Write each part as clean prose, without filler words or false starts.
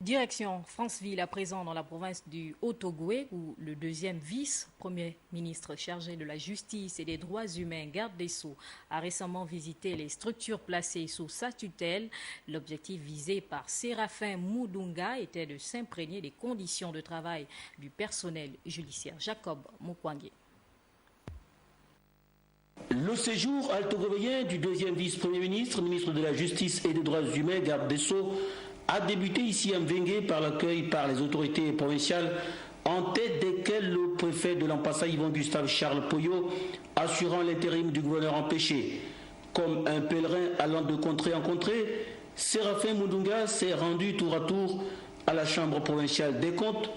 Direction Franceville à présent dans la province du Haut-Ogooué où le deuxième vice-premier ministre chargé de la justice et des droits humains, garde des Sceaux, a récemment visité les structures placées sous sa tutelle. L'objectif visé par Séraphin Mundunga était de s'imprégner des conditions de travail du personnel judiciaire. Jacob Moukwangé. Le séjour altogovéen du deuxième vice-premier ministre, ministre de la Justice et des Droits humains, garde des Sceaux, a débuté ici à Mvengue par l'accueil par les autorités provinciales, en tête desquelles le préfet de l'Ampassa, Yvon Gustave Charles Poyo, assurant l'intérim du gouverneur empêché. Comme un pèlerin allant de contrée en contrée, Séraphin Mundunga s'est rendu tour à tour à la Chambre provinciale des comptes,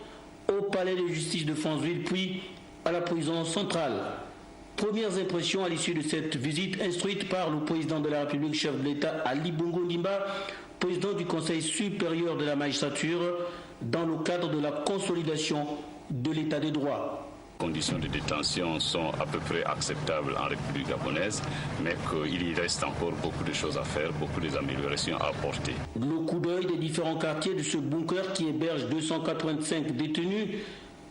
au palais de justice de Franceville, puis à la prison centrale. Premières impressions à l'issue de cette visite instruite par le président de la République, chef de l'État, Ali Bongo Ndimba, président du Conseil supérieur de la magistrature, dans le cadre de la consolidation de l'État des droits. Les conditions de détention sont à peu près acceptables en République gabonaise, mais qu'il y reste encore beaucoup de choses à faire, beaucoup d'améliorations à apporter. Le coup d'œil des différents quartiers de ce bunker qui héberge 285 détenus,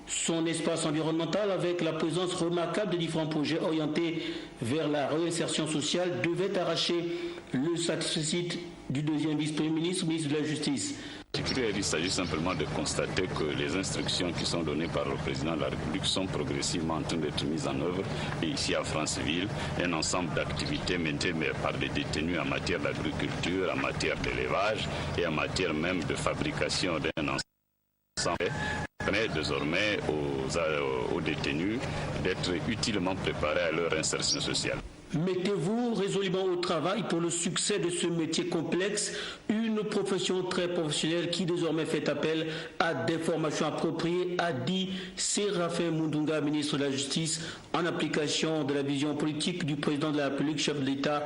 son espace environnemental avec la présence remarquable de différents projets orientés vers la réinsertion sociale devait arracher le satisfecit du deuxième vice-premier ministre, ministre de la Justice. Il s'agit simplement de constater que les instructions qui sont données par le président de la République sont progressivement en train d'être mises en œuvre. Et ici à Franceville, un ensemble d'activités menées par les détenus en matière d'agriculture, en matière d'élevage et en matière même de fabrication d'un ensemble permet désormais aux détenus d'être utilement préparés à leur insertion sociale. Mettez-vous résolument au travail pour le succès de ce métier complexe, une profession très professionnelle qui désormais fait appel à des formations appropriées, a dit Séraphin Mundunga, ministre de la Justice, en application de la vision politique du président de la République, chef de l'État,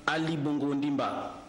Ali Bongo Ndimba.